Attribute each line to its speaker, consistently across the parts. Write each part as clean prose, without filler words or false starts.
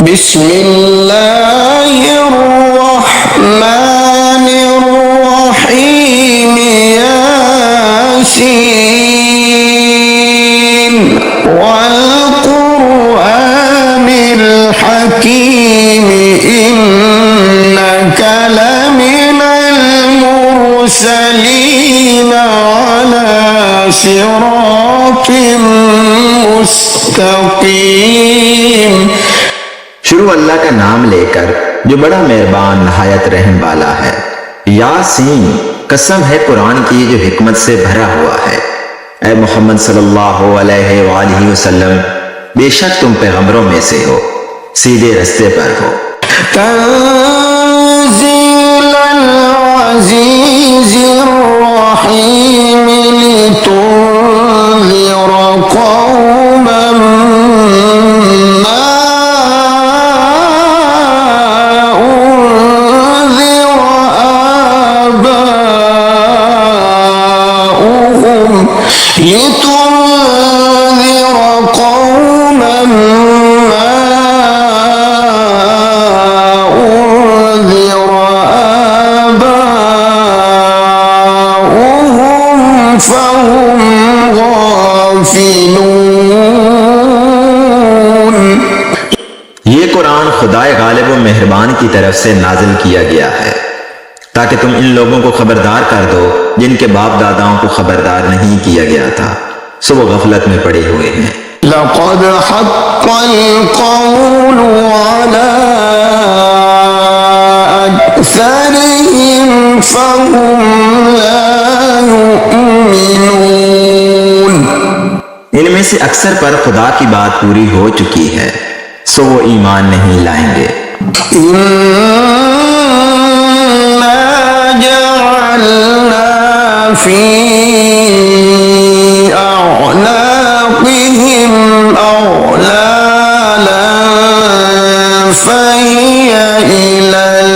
Speaker 1: बिस्मिल्लाहिर्रहमानिर्रहीम यासीन वल कुरआनिल हकीम इन्नका लमिनल मुरसलीन अला सिरातिम मुस्तकीम।
Speaker 2: शुरू अल्लाह का नाम लेकर जो बड़ा मेहरबान नहायत रहम वाला है। यासीन, कसम है कुरान की जो हिकमत से भरा हुआ है। ऐ मोहम्मद सल्लल्लाहु अलैहि वसल्लम, बेशक तुम पैगंबरों में से हो, सीधे रास्ते पर हो।
Speaker 1: तंज़ीलल अज़ीज़िर रहीम लितुन्ज़िरा कौमन मा उन्ज़िरा आबाउहुम लितुन्ज़िरा कौमन
Speaker 2: ये कुरान खुदाए गालिब व मेहरबान की तरफ से नाजिल किया गया है ताकि तुम इन लोगों को खबरदार कर दो जिनके बाप दादाओं को खबरदार नहीं किया गया था, सो वो गफलत में पड़े हुए हैं।
Speaker 1: लक़द हक़्क़ल क़ौलु अला अक्सरिहिम फ़हुम ला युमिनून।
Speaker 2: इनमें से अक्सर पर खुदा की बात पूरी हो चुकी है, सो वो ईमान नहीं लाएंगे।
Speaker 1: इन्ना जअलना फी अअनाक़िहिम अग़लालन फ़हिय इलल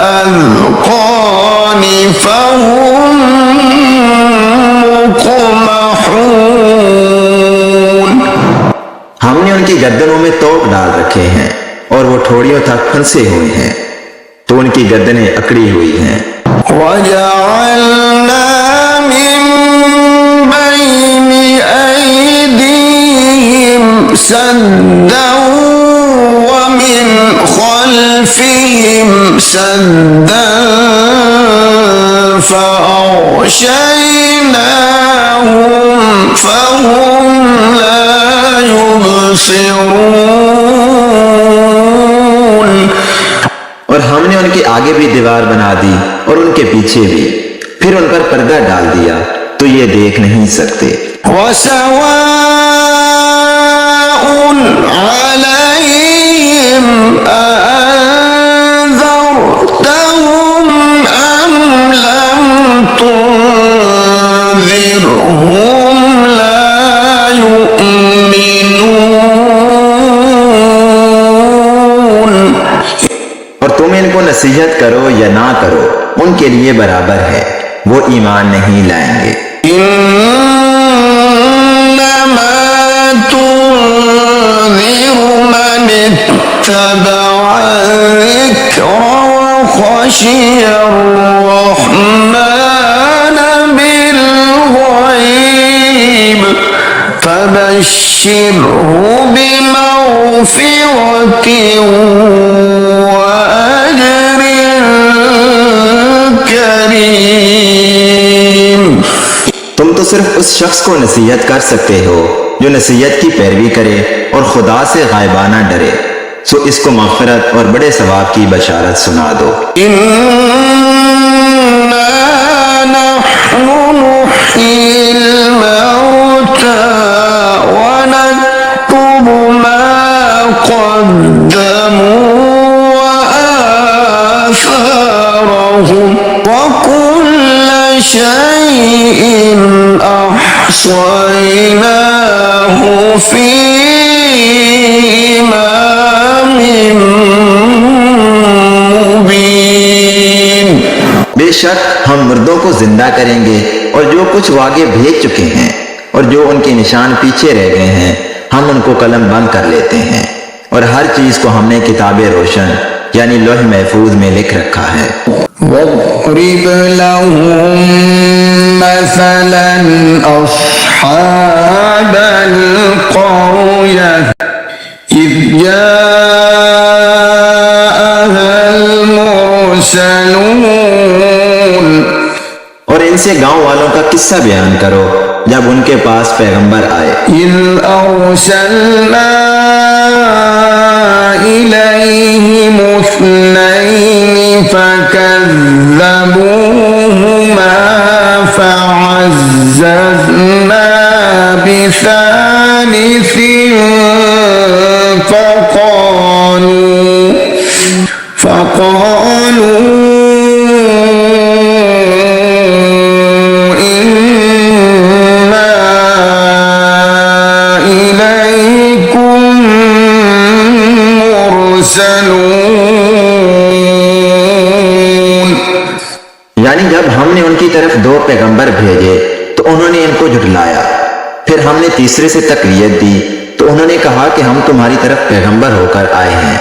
Speaker 1: अज़क़ानि फ़हुम मुक़महून।
Speaker 2: हमने उनकी गर्दनों में तोप डाल रखे हैं और वो ठोड़ियों तक फंसे हुए हैं, तो उनकी गर्दनें अकड़ी हुई हैं।
Speaker 1: वजअलना मिन बैनि ऐदीहिम सद्दन व मिन खल्फिहिम सद्दन फ़अग़शयनाहुम फ़हुम ला युबसिरून।
Speaker 2: और हमने उनके आगे भी दीवार बना दी और उनके पीछे भी, फिर उन पर पर्दा डाल दिया तो ये देख नहीं सकते।
Speaker 1: वसवाउन अलैहिम अअन्ज़रतहुम अम लम तुन्ज़िरहुम ला युमिनून।
Speaker 2: और तुम इनको नसीहत करो या ना करो, उनके लिए बराबर है, वो ईमान नहीं लाएंगे।
Speaker 1: इन्नमा तुन्ज़िरु मन इत्तबअ ज़िक्र व ख़शियर रहमान बिल-ग़ैब फबश्शिरहु बिमग़फ़िरतिन व अज्रिन करीम।
Speaker 2: तुम तो सिर्फ उस शख्स को नसीहत कर सकते हो जो नसीहत की पैरवी करे और खुदा से गायबाना डरे, सो इसको मग़फ़िरत और बड़े सवाब की बशारत सुना दो।
Speaker 1: इन्ना नहनु नुह्यिल मौता व नक्तुबु मा क़द्दमू व आसारहुम व कुल्ल शैइन अहसयनाहु फी इमामिन मुबीन।
Speaker 2: बेशक हम मुर्दों को जिंदा करेंगे और जो कुछ वो आगे भेज चुके हैं और जो उनके निशान पीछे रह गए हैं हम उनको कलम बंद कर लेते हैं और और हर चीज को हमने किताबे रोशन यानी लौह महफूज में लिख रखा है।
Speaker 1: واضرب لهم مثلا أصحاب القرية إذ جاءها المرسلون।
Speaker 2: और इनसे गांव वालों का किस्सा बयान करो जब उनके पास पैगंबर आए।
Speaker 1: إذ أرسلنا إليهم اثنين فكذبوهما فعززنا بثالث فقالوا
Speaker 2: यानी जब हमने उनकी तरफ दो पैगंबर भेजे तो उन्होंने इनको झुठलाया। फिर हमने तीसरे से तकरीयत दी तो उन्होंने कहा कि हम तुम्हारी तरफ पैगंबर होकर आए हैं।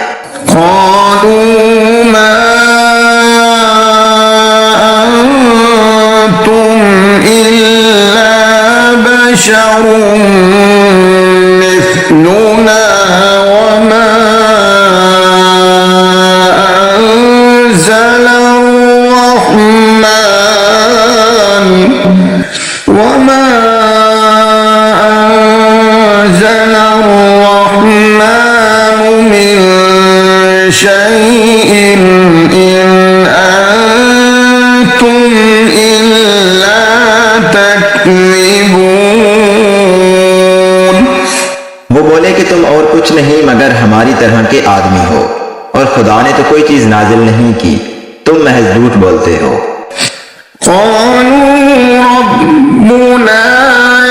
Speaker 1: شيء إن أنتم إلا تكذبون।
Speaker 2: वो बोले कि तुम और कुछ नहीं मगर हमारी तरह के आदमी हो और खुदा ने तो कोई चीज नाजिल नहीं की, तुम महज झूठ बोलते हो।
Speaker 1: قالوا ربنا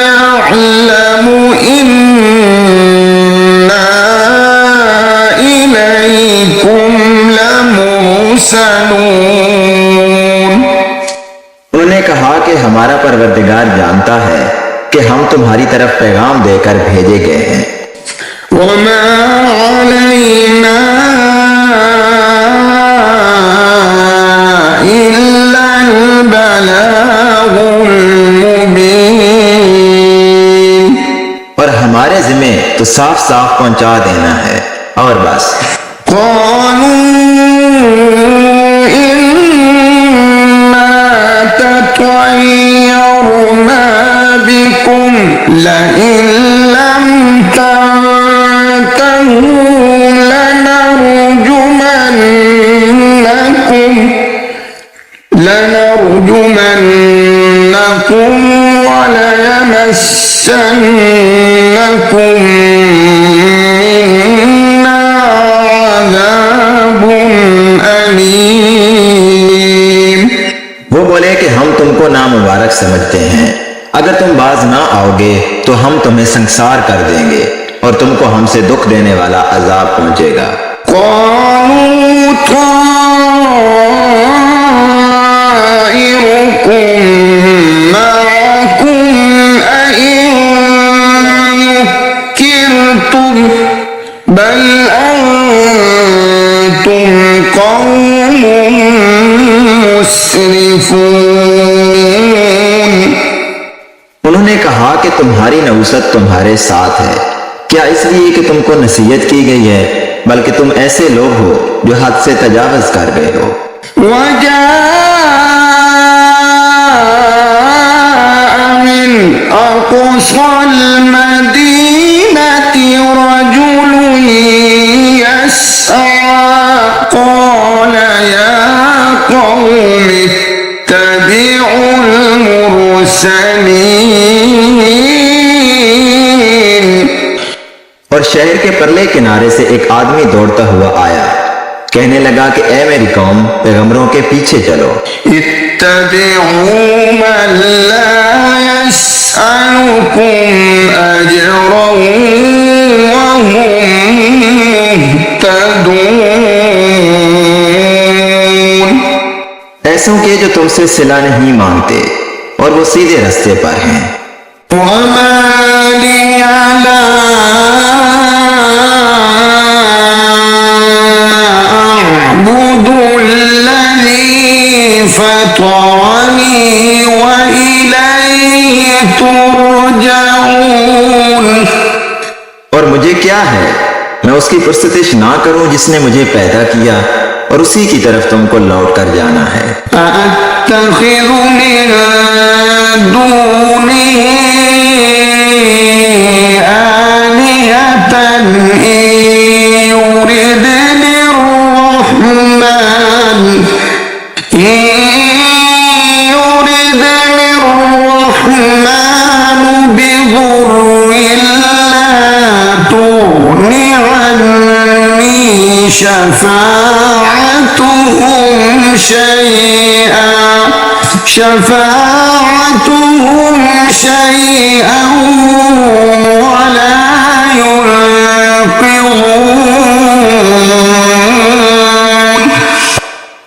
Speaker 1: يعلم إنا إليكم لمرسلون।
Speaker 2: उन्होंने कहा कि हमारा परवरदिगार जानता है कि हम तुम्हारी तरफ पैगाम देकर भेजे गए हैं।
Speaker 1: وما علينا إلا البلاغ المبين।
Speaker 2: और हमारे जिम्मे तो साफ साफ पहुंचा देना है और बस।
Speaker 1: قالوا إنا تطيرنا بكم لئن لم تنتهوا لنرجمنكم وليمسنكم منا عذاب أليم।
Speaker 2: वो बोले कि हम तुमको नामुबारक समझते हैं, अगर तुम बाज ना आओगे तो हम तुम्हें संसार कर देंगे और तुमको हमसे दुख देने वाला अजाब पहुंचेगा।
Speaker 1: طائركم معكم أئن ذكرتم بل أنتم قوم مسرفون।
Speaker 2: उन्होंने कहा कि तुम्हारी नौसत तुम्हारे साथ है, क्या इसलिए कि तुमको नसीहत की गई है, बल्कि तुम ऐसे लोग हो जो हद से तजावज कर गए हो।
Speaker 1: من أقصى المدينة رجل يسعى قال يا قوم اتبعوا المرسلين।
Speaker 2: और शहर के परले किनारे से एक आदमी दौड़ता हुआ आया, कहने लगा कि ए मेरी कौम, पैगंबरों के पीछे चलो।
Speaker 1: इत्तबिऊ मन ला यसअलुकुम अजरा वहुम मुहतदून।
Speaker 2: ऐसों के जो तुमसे सिला नहीं मांगते और वो सीधे रास्ते पर हैं।
Speaker 1: वमा लिया ला فطرني وإليه ترجعون।
Speaker 2: और मुझे क्या है, मैं उसकी पुरस्तिश ना करूं जिसने मुझे पैदा किया और उसी की तरफ तुमको लौट कर जाना है।
Speaker 1: أأتخذ من دونه آلهة إن يردني الرحمن بضر لا تغن عني شفاعتهم شيئا ولا ينقذون।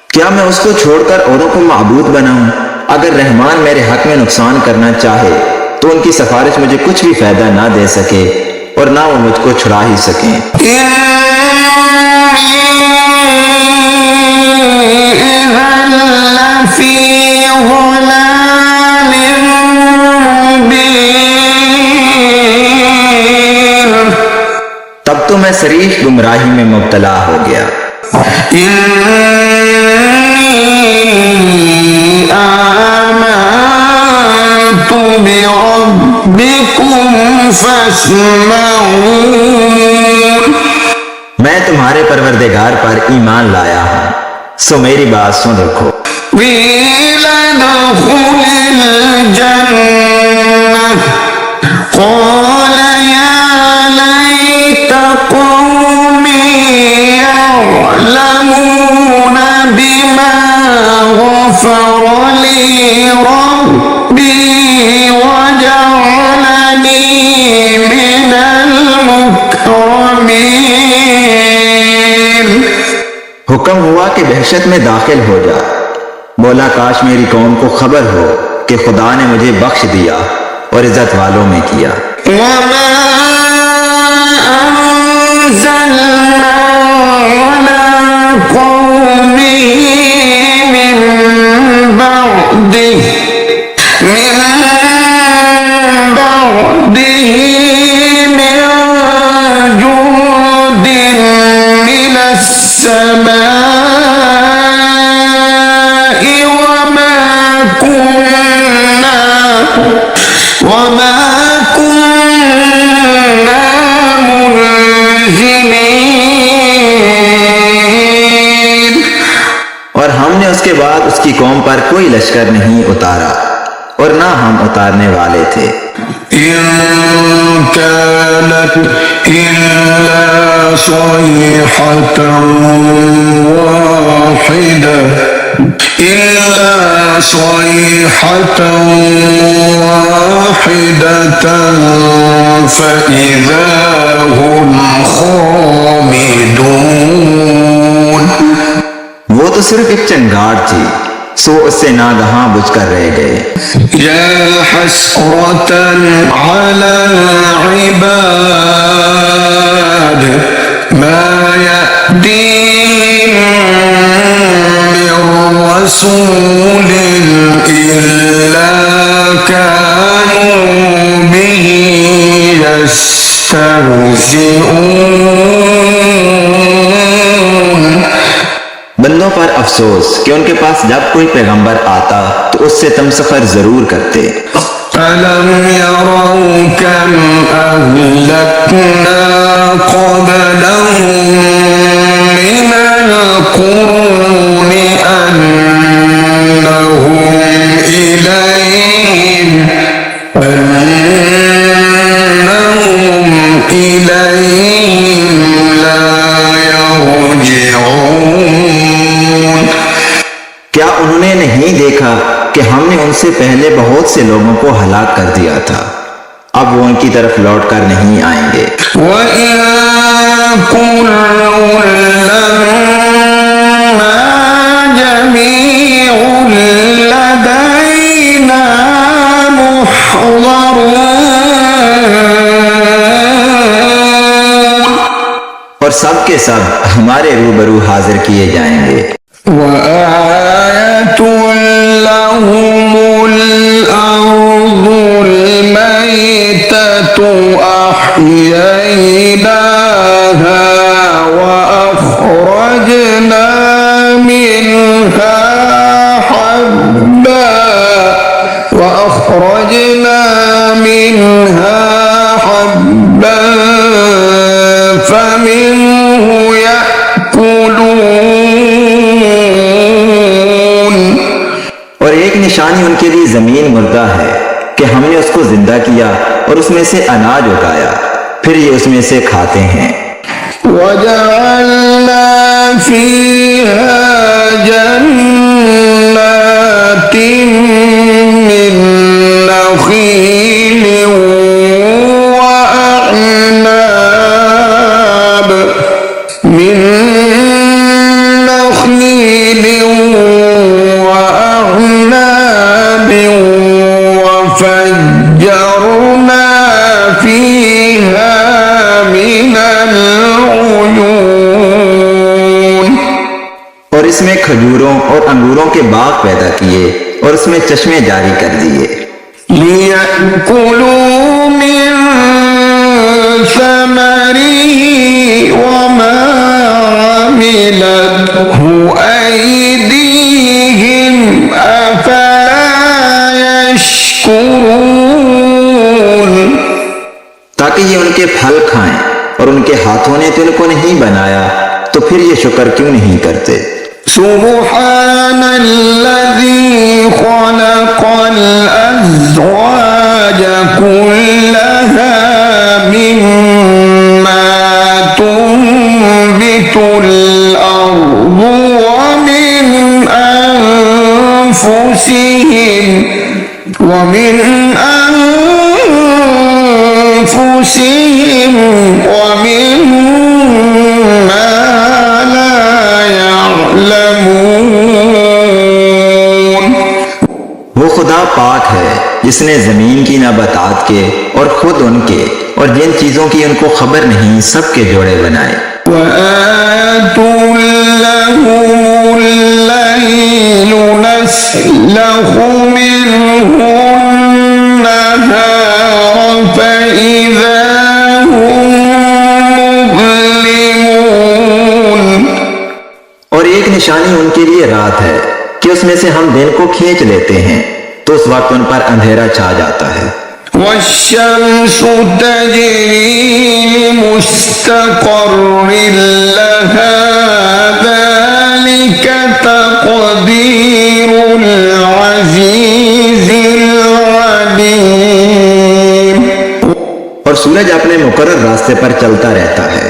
Speaker 2: क्या मैं उसको छोड़कर औरों को माबूद बनाऊं? अगर रहमान मेरे हक में नुकसान करना चाहे तो उनकी सिफारिश मुझे कुछ भी फायदा ना दे सके और ना वो मुझको छुड़ा ही सके। तब तो मैं शरीफ गुमराही में मुब्तला हो गया।
Speaker 1: आमनतु बिरब्बिकुम फस्मऊन।
Speaker 2: मैं तुम्हारे परवरदिगार पर ईमान लाया हूँ, सो मेरी बात सुन रखो।
Speaker 1: قال يا ليت قومي يعلمون بما غفر لي ربي وجعلني من المكرمين।
Speaker 2: हुक्म हुआ कि दहशत में दाखिल हो जा। बोला काश मेरी कौम को खबर हो कि खुदा ने मुझे बख्श दिया और इज्जत वालों में किया।
Speaker 1: वमा अंज़लना अला कौमिही मिन बअदिही मिन जुंदिन मिनस समाई वमा कुन्ना मुनज़िलीन।
Speaker 2: और हमने उसके बाद उसकी कौम पर कोई लश्कर नहीं उतारा और ना हम उतारने वाले थे।
Speaker 1: इन कानत इल्ला सयहतन वाहिदतन फइज़ा हुम खामिदून।
Speaker 2: वो तो सिर्फ एक चंगार थी, सो उससे नागहां बुझकर रह गए।
Speaker 1: या हसरतन अला इबाद मा यअतीहिम मिर रसूलिन इल्ला कानू बिही यस्तहज़िऊन।
Speaker 2: बंदों पर अफसोस कि उनके पास जब कोई पैगंबर आता तो उससे तमसखर जरूर करते।
Speaker 1: अलम यरौ कम अहलकना क़ब्लहुम मिनल क़ुरूनि अन्नहुम इलैहिम ला यरजिऊन।
Speaker 2: क्या उन्होंने नहीं देखा कि हमने उनसे पहले बहुत से लोगों को हलाक कर दिया था, अब वो उनकी तरफ लौट कर नहीं आएंगे। और सब के सब हमारे रूबरू हाजिर किए जाएंगे।
Speaker 1: वआयतुल أحييناها وأخرجنا منها حبا فمنه يأكلون।
Speaker 2: और एक निशानी उनके लिए जमीन मुर्दा है कि हमने उसको जिंदा किया और उसमें से अनाज उगाया, फिर ये उसमें से खाते हैं।
Speaker 1: वजअलना फीहा जन्नातिन मिन नखील वअअनाब وفجرنا فيها من العيون।
Speaker 2: और इसमें खजूरों और अंगूरों के बाग पैदा किए और उसमें चश्मे जारी कर दिए।
Speaker 1: लियअकुलू मिन समरिही वमा अमिलतहु ऐदीहिम अफला यशकुरून।
Speaker 2: ताकि ये उनके फल खाएं, और उनके हाथों ने तो इनको नहीं बनाया, तो फिर ये शुक्र क्यों नहीं करते।
Speaker 1: सुब्हानल्लज़ी खलक़ल अज़वाज कुल्लहा मिम्मा तुंबितुल अर्दु व मिन अनफुसिहिम वमिम्मा ला यअलमून।
Speaker 2: वो खुदा पाक है जिसने जमीन की नबातात के और खुद उनके और जिन चीजों की उनको खबर नहीं सबके जोड़े बनाए।
Speaker 1: वआतुल लहुमुल लैल नस्लखु मिन्हु النهار فإذا هم مظلمون।
Speaker 2: और एक निशानी उनके लिए रात है कि उसमें से हम दिन को खींच लेते हैं, तो उस वक्त उन पर अंधेरा छा जाता है।
Speaker 1: والشمس تجري لمستقر لها ذلك تقدير العزيز العليم।
Speaker 2: और सूरज अपने मुकर्रर रास्ते पर चलता रहता है,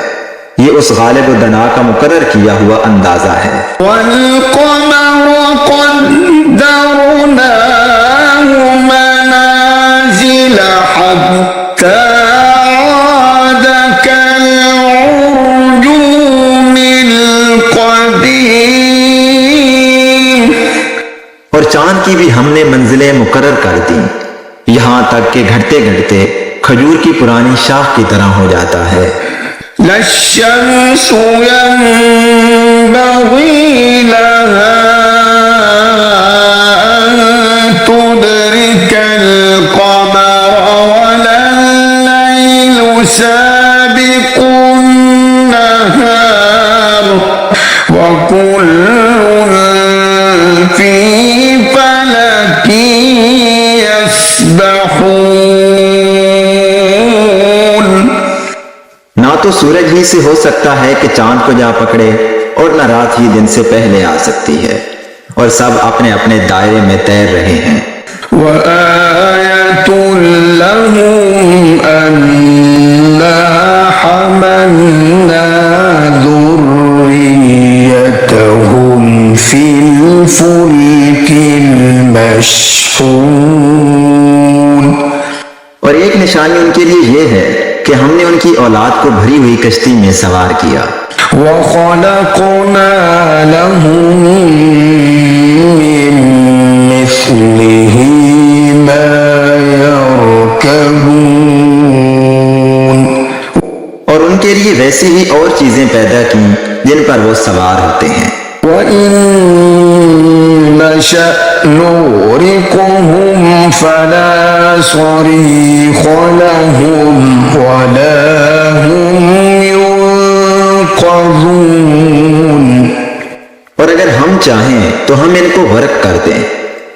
Speaker 2: ये उस गालिब व दना का मुकर्रर किया हुआ अंदाजा है।
Speaker 1: والقمر قدرناه منازل حتى عاد كالعرجون القديم।
Speaker 2: और चांद की भी हमने मंजिलें मुकर्रर कर दी, यहाँ तक कि घटते घटते खजूर की पुरानी शाख की तरह हो जाता है।
Speaker 1: लश्शम्स यंबग़ी लहा अन तुदरिकल क़मर वल्लैलु साबिक़ुन नहार वकुल्लुन फ़ी फ़लकिन यस्बहून।
Speaker 2: ना तो सूरज ही से हो सकता है कि चांद को जा पकड़े, और न रात ही दिन से पहले आ सकती है, और सब अपने अपने दायरे में तैर रहे हैं।
Speaker 1: वआयतुल लहुम अन्ना हमलना ذُرِّيَّتَهُمْ फिल फुल्किल मशहून।
Speaker 2: और एक निशानी उनके लिए यह है कि हमने उनकी औलाद को भरी हुई कश्ती में सवार किया।
Speaker 1: वख़लक़ना लहुम मिन मिस्लिही मा यरकबून।
Speaker 2: और उनके लिए वैसी ही और चीजें पैदा की जिन पर वो सवार होते हैं।
Speaker 1: وإن نشأ نغرقهم فلا صريخ لهم ولا هم ينقذون।
Speaker 2: और अगर हम चाहें तो हम इनको गर्क कर दें,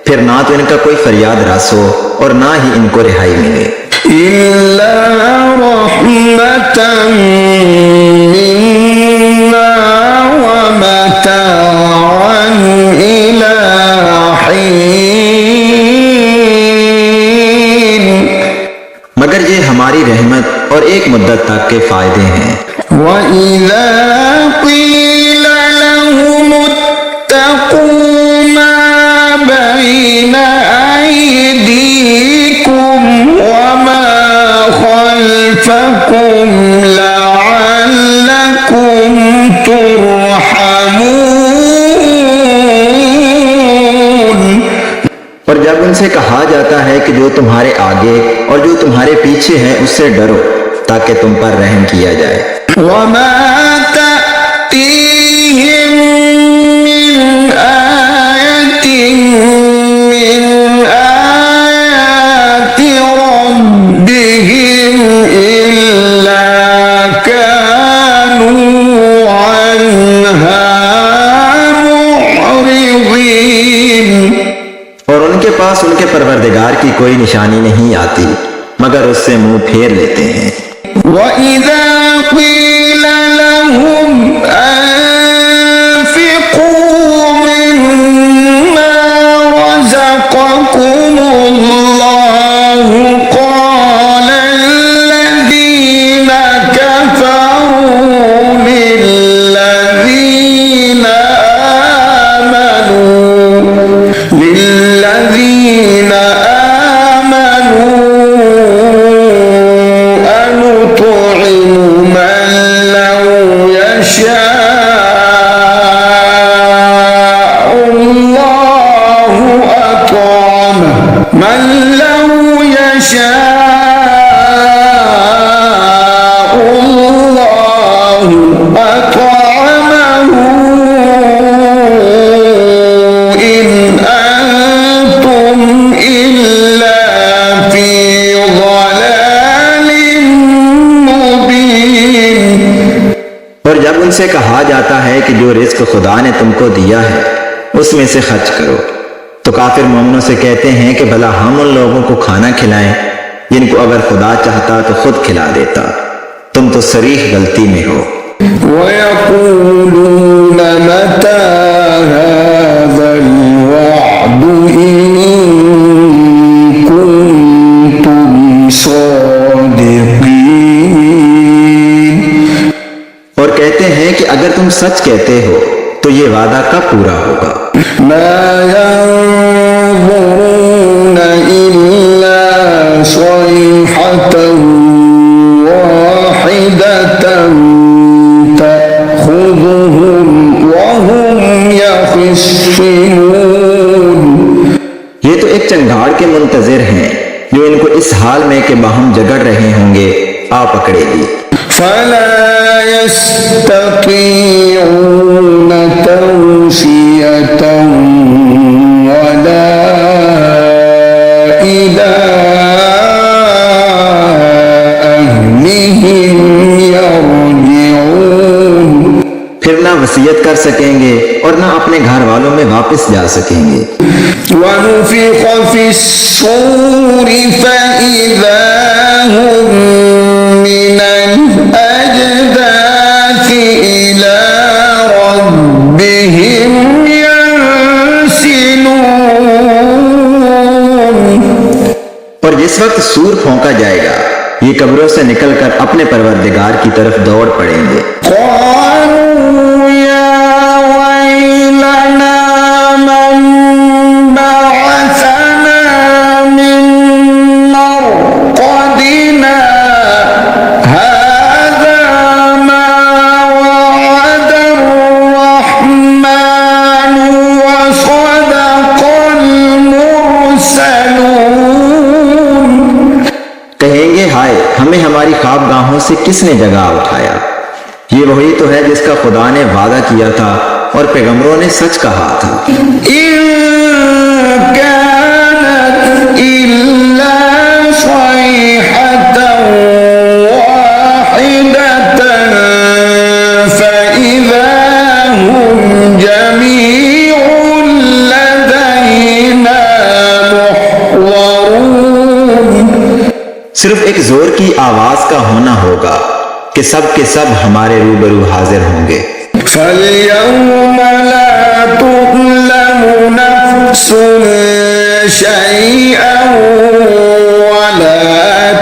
Speaker 2: फिर ना तो इनका कोई फरियाद रस हो और ना ही इनको रिहाई मिले।
Speaker 1: इल्ला रहमतन मिन्ना व मताअन इला हीन।
Speaker 2: मगर ये हमारी रहमत और एक मुद्दत तक के फायदे हैं।
Speaker 1: व इज़ा क़ील लहुम इत्तक़ू मा बैन अयदीकुम व मा खल्फकुम लअल्लकुम तुरहमून।
Speaker 2: और जब उनसे कहा जाता है कि जो तुम्हारे आगे और जो तुम्हारे पीछे है उससे डरो ताकि तुम पर रहम किया जाए।
Speaker 1: वमा तअतीहिम मिन आयतिन मिन आयाति रब्बिहिम इल्ला कानू अन्हा मुअरिदीन।
Speaker 2: और उनके पास उनके परवरदिगार की कोई निशानी नहीं आती मगर उससे मुंह फेर लेते हैं।
Speaker 1: वइज़ा क़ील लहुम अन्फ़िक़ू मिम्मा रज़क़कुमुल्लाहु क़ाल अल्लज़ीना कफ़रू लिल्लज़ीना आमनू अनुत'iमु मन लौ यशाअल्लाहु अत'अमहु मन लौ यशाअल्लाहु अत'अमहु इन अंतुम इल्ला फी ज़लालिम मुबीन।
Speaker 2: और जब उनसे कहा जाता है कि जो रिज्क खुदा ने तुमको दिया है उसमें से खर्च करो तो काफिर मोमिनों से कहते हैं कि भला हम उन लोगों को खाना खिलाएं जिनको अगर खुदा चाहता तो खुद खिला देता, तुम तो सरीह गलती में हो।
Speaker 1: वयक़ूलून मता हाज़ल वअदु इन कुन्तुम सादिक़ीन।
Speaker 2: और कहते हैं कि अगर तुम सच कहते हो तो ये वादा कब पूरा होगा।
Speaker 1: मा यंज़ुरून इल्ला सयहतन वाहिदतन तअख़ुज़ुहुम वहुम यख़िस्सिमून।
Speaker 2: ये तो एक चंगाड़ के मुंतजिर हैं जो इनको इस हाल में कि बाहम जगड़ रहे होंगे आ पकड़ेगी।
Speaker 1: फला यस्ततीऊन तौसियतन वला इला अहलिहिम यरजिऊन।
Speaker 2: फिर ना वसीयत कर सकेंगे और ना अपने घर वालों में वापस जा सकेंगे।
Speaker 1: वनुफ़िख़ फ़िस्सूर फ़इज़ा हुम मिनल अजदाथि इला रब्बिहिम यंसिलून।
Speaker 2: और जिस वक्त सूर फौंका जाएगा ये कब्रों से निकलकर अपने परवरदिगार की तरफ दौड़ पड़ेंगे।
Speaker 1: क़ालू या वैलना मन बअसना मिन मरक़दिना हाज़ा मा वअदर रहमानु व सदक़ल मुरसलून।
Speaker 2: कहेंगे हाय हमें हमारी ख्वाबगाहों से किसने जगा उठाया। ये वही तो है जिसका खुदा ने वादा किया था और पैगंबरों ने सच कहा था।
Speaker 1: إن كانت إلا صيحة واحدة فإذا هم جميع لدينا محضرون।
Speaker 2: सिर्फ एक जोर की आवाज का होना होगा कि सब के सब हमारे रूबरू हाजिर होंगे।
Speaker 1: فاليوم لا تظلم نفس شيئا ولا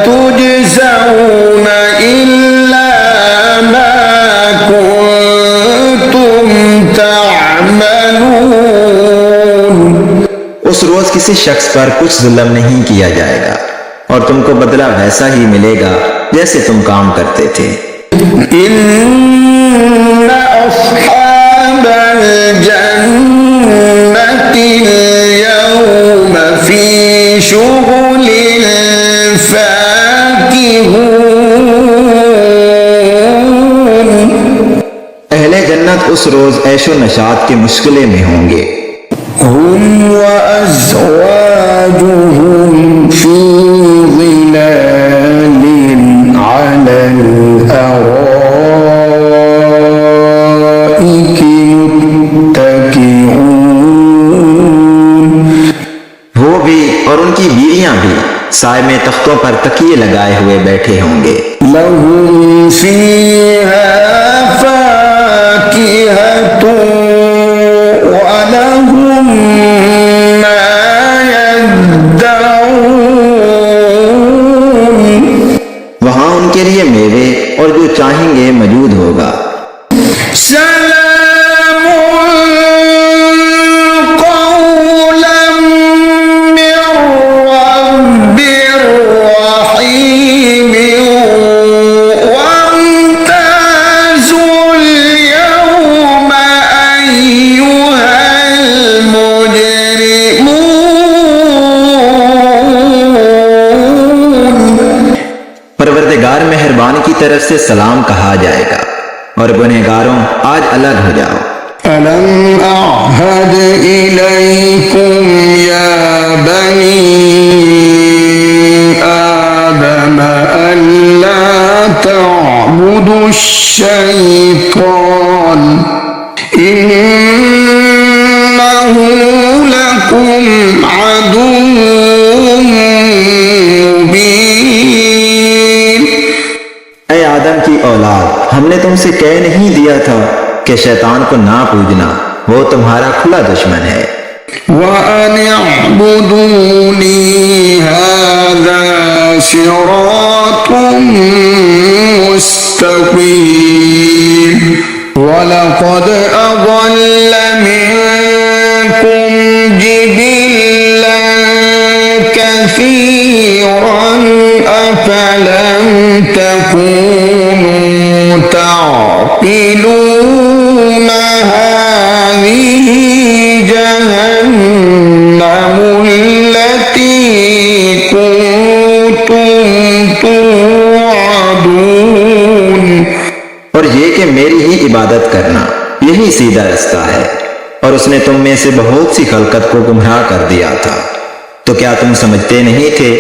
Speaker 1: تجزون إلا ما كنتم تعملون।
Speaker 2: उस रोज किसी शख्स पर कुछ जुल्म नहीं किया जाएगा और तुमको बदला वैसा ही मिलेगा जैसे तुम काम करते थे।
Speaker 1: إن أصحاب الجنة اليوم في شغل فاكهون।
Speaker 2: अहले जन्नत उस रोज ऐशो नशात के मुश्किले में होंगे।
Speaker 1: هم وأزواجهم في ظلال على الأرائك متكئون।
Speaker 2: वो भी और उनकी बीवियां भी साय में तख्तों पर तकिए लगाए हुए बैठे होंगे।
Speaker 1: لهم فيها فاكهة ولهم ما يدعون।
Speaker 2: वहां उनके लिए मेवे और जो चाहेंगे मौजूद होगा।
Speaker 1: سلام قولا من رب رحيم وامتازوا اليوم أيها المجرمون।
Speaker 2: परवरदिगार मेहरबान की तरफ से सलाम कहा जाएगा और गुनहगारों आज अलग हो जाओ।
Speaker 1: ألم أعهد إليكم يا بني آدم ألا تعبدوا الشيطان إنه لكم عدو مبين।
Speaker 2: ऐ आदम की औलाद, हमने तुमसे कह नहीं दिया था कि शैतान को ना पूजना, वो तुम्हारा खुला दुश्मन है।
Speaker 1: وأن اعبدوني هذا صراط مستقيم ولقد أضل منكم جبلا كثيرا أفلم تكونوا تعقلون هذه جهنم التي كنتم توعدون।
Speaker 2: और ये कि मेरी ही इबादत करना यही सीधा रास्ता है और उसने तुम में से बहुत सी खलकत को गुमराह कर दिया था। तो क्या तुम समझते नहीं थे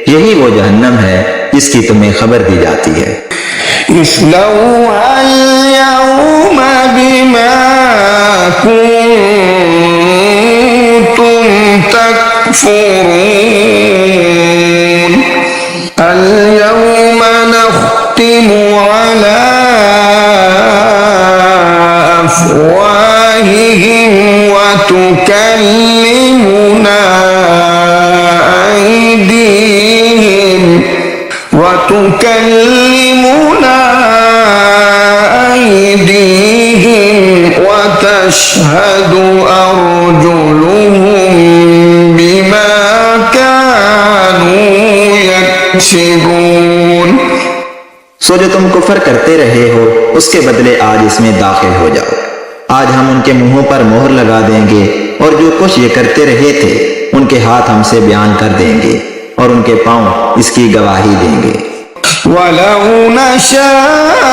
Speaker 2: यही वो जहन्नम है जिसकी तुम्हें खबर दी जाती है।
Speaker 1: اصلوها اليوم بما كنتم تكفرون اليوم نختم على أفواههم وتكلمنا أيديهم وتشهد أرجلهم بما كانوا يكسبون।
Speaker 2: सो जो तुम कुफर करते रहे हो उसके बदले आज इसमें दाखिल हो जाओ। आज हम उनके मुंहों पर मोहर लगा देंगे और जो कुछ ये करते रहे थे उनके हाथ हमसे बयान कर देंगे और उनके पांव इसकी गवाही देंगे।
Speaker 1: ولو نشاء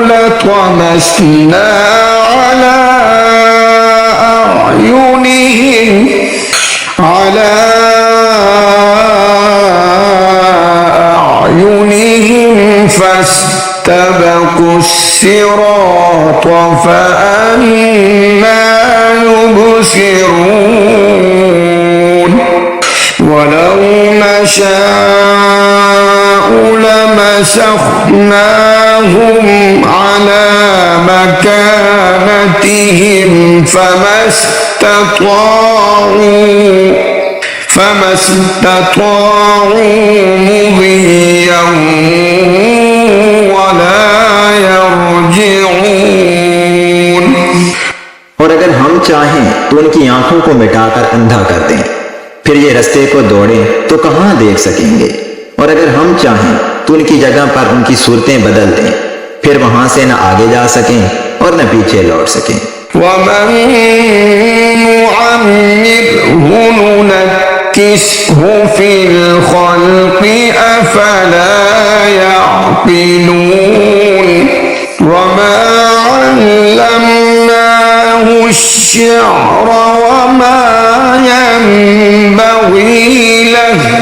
Speaker 1: لطمسنا على أعينهم فاستبقوا الصراط فأنى يبصرون ولو نشاء لمسخناهم على مكانتهم فما استطاعوا مضيا ولا يرجعون।
Speaker 2: और अगर हम चाहें तो उनकी आंखों को मिटाकर अंधा कर दें, फिर ये रास्ते को दौड़ें तो कहां देख सकेंगे। और अगर हम चाहें तो उनकी जगह पर उनकी सूरतें बदल दें, फिर वहां से न आगे जा सकें और न पीछे लौट सकें।
Speaker 1: वमन नुअम्मिरहु नुनक्किसहु फिल खल्क़ि अफला यअक़िलून वमा अल्लमनाहु अश्शिअर वमा यंबग़ी लहु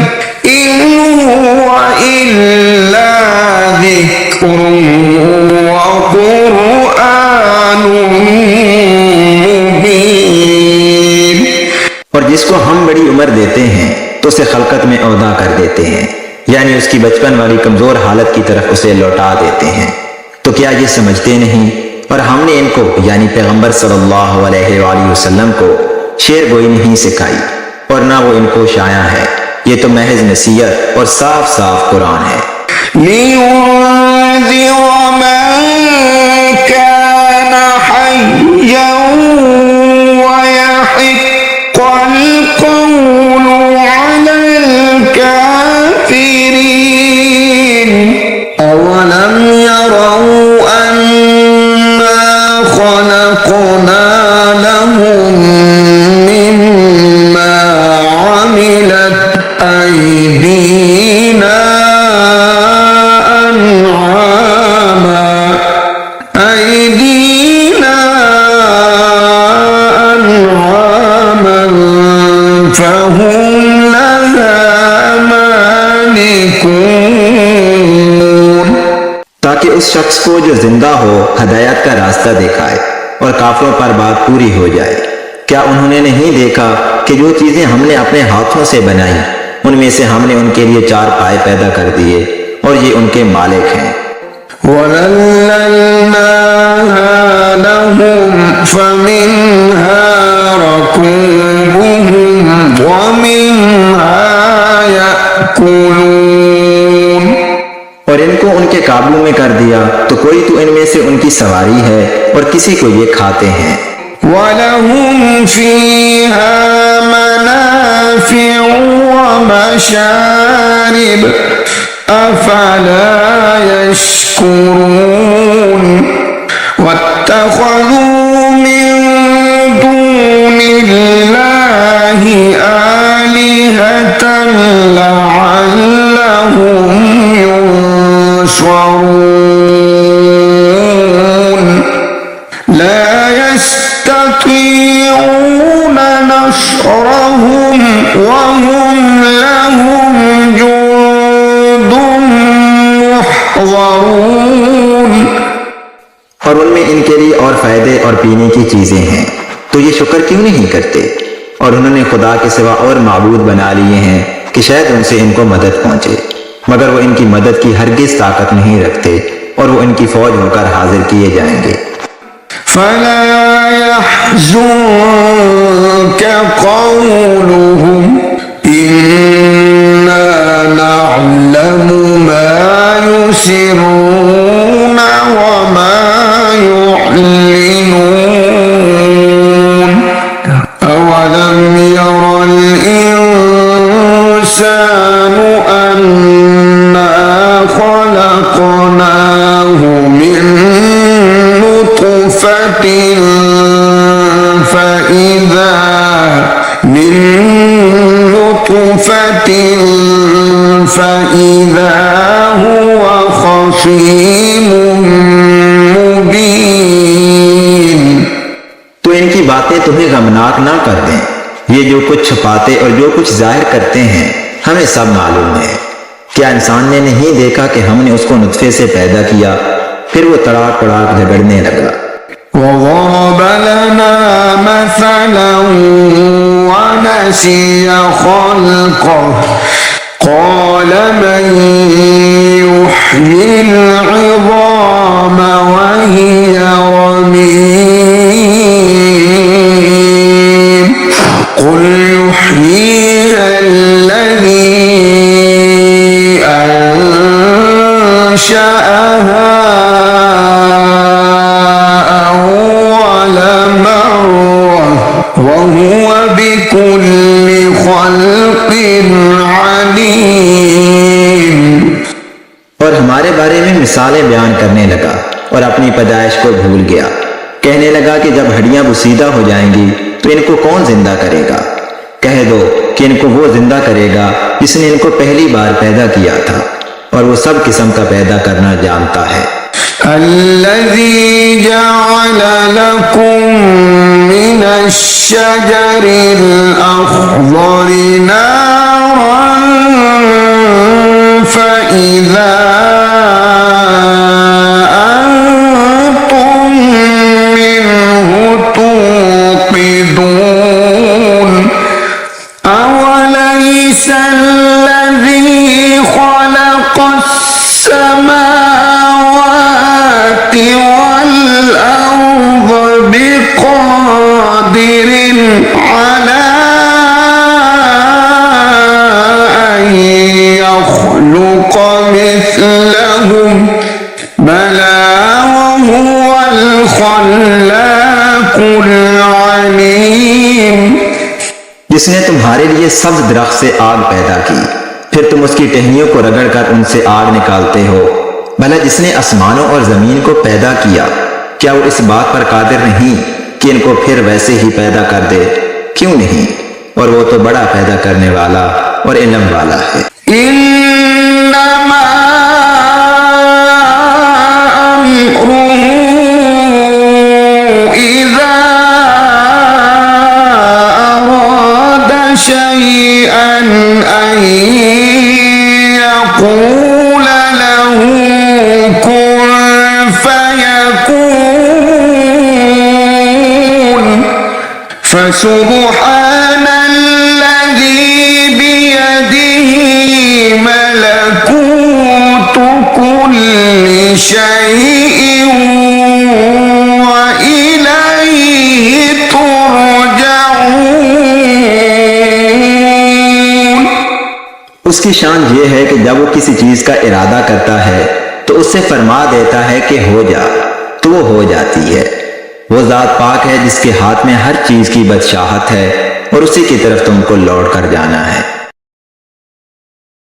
Speaker 1: इन हुव इल्ला ज़िक्रुन व क़ुरआनुन मुबीन।
Speaker 2: और जिसको हम बड़ी उम्र देते हैं तो उसे खलकत में औदा कर देते हैं, यानी उसकी बचपन वाली कमजोर हालत की तरफ उसे लौटा देते हैं। तो क्या ये समझते नहीं? और हमने इनको यानी पैगंबर सल्लल्लाहु अलैहि वसल्लम को शेर गोई नहीं सिखाई और ना वो इनको शाया है। ये तो महज नसीहत और साफ साफ कुरान है।
Speaker 1: लियुन्ज़िर मन कान हय्यन वयहिक़्क़ल क़ौलु अलल काफ़िरीन अवलम यरौ अन्ना खलक़ना लहुम मिम्मा अमिलत अयदीना अन'ामन फहुम लहा मालिकून।
Speaker 2: ताकि उस शख्स को जो जिंदा हो हदायत का रास्ता दिखाए और काफिरों पर बात पूरी हो जाए। क्या उन्होंने नहीं देखा कि जो चीजें हमने अपने हाथों से बनाई उनमें से हमने उनके लिए 4 पाए पैदा कर दिए और ये उनके मालिक हैं।
Speaker 1: वज़ल्लल्नाहा लहुम फमिन्हा रकूबुहुम वमिन्हा यअकुलून।
Speaker 2: और इनको उनके काबू में कर दिया तो कोई तो इनमें से उनकी सवारी है और किसी को ये खाते हैं।
Speaker 1: वलहुम फीहा मनाफ़िउ व मशारिब अफला यश्कुरून वत्तख़ज़ू मिन दूनिल्लाहि आलिहतन लअल्लहुम युंसरून ला यस्ततीऊन नस्रहुम वहुम लहुम जुन्दुम मुहज़रून।
Speaker 2: और उनमें इनके लिए और फायदे और पीने की चीजें हैं, तो ये शुक्र क्यों नहीं करते? और उन्होंने खुदा के सिवा और माबूद बना लिए हैं कि शायद उनसे इनको मदद पहुंचे, मगर वो इनकी मदद की हरगिज ताकत नहीं रखते और वो इनकी फौज होकर हाजिर किए जाएंगे।
Speaker 1: फला यहज़ुनक क़ौलुहुम इन्ना नअलमु मा युसिर्रून व मा युअलिनून अवलम यरल इंसानु अन्ना खलक़नाहु मिन नुत्फ़तिन فإذا هو خصيم मुबीन।
Speaker 2: तो इनकी बातें तुम्हें गमनाक ना कर दें। ये जो कुछ छुपाते और जो कुछ जाहिर करते हैं हमें सब मालूम है। क्या इंसान ने नहीं देखा कि हमने उसको नुत्फे से पैदा किया, फिर वो तड़ाक तड़ाक झगड़ने लगा।
Speaker 1: وضرب لنا مثلا ونسي خلقه قال من يحيي العظام وهي رميم قل يحييها الذي أنشأها وهو بكل خلق عليم।
Speaker 2: और हमारे बारे में मिसालें बयान करने लगा और अपनी पैदाइश को भूल गया। कहने लगा कि जब हड्डियां बुसीदा हो जाएंगी तो इनको कौन जिंदा करेगा। कह दो कि इनको वो जिंदा करेगा जिसने इनको पहली बार पैदा किया था और वो सब किस्म का पैदा करना जानता है।
Speaker 1: الذي جعل لكم من الشجر الأخضر نارا فإذا أنتم منه توقدون أوليس الذي خلق السماوات والأرض بقادر على أن يخلق مثلهم بلى وهو الخلاق العليم।
Speaker 2: जिसने तुम्हारे लिए सब्ज दरख्त से आग पैदा की, फिर तुम उसकी टहनियों को रगड़कर उनसे आग निकालते हो। भला जिसने आसमानों और जमीन को पैदा किया, क्या वो इस बात पर कादिर नहीं कि इनको फिर वैसे ही पैदा कर दे? क्यों नहीं? और वो तो बड़ा पैदा करने वाला और इल्म वाला है।
Speaker 1: इन्नमा अम्रुहु इज़ा अरादा शैअन अन यक़ूल लहू कुन फयकून फसुब्हान الذي بيده ملكوت كل شيء وإليه ترجعون।
Speaker 2: उसकी शान ये है कि जब वो किसी चीज का इरादा करता है तो उससे फरमा देता है कि हो जा, तो वो हो जाती है। वो जात पाक है जिसके हाथ में हर चीज की बादशाहत है और उसी की तरफ तुमको लौट कर जाना है।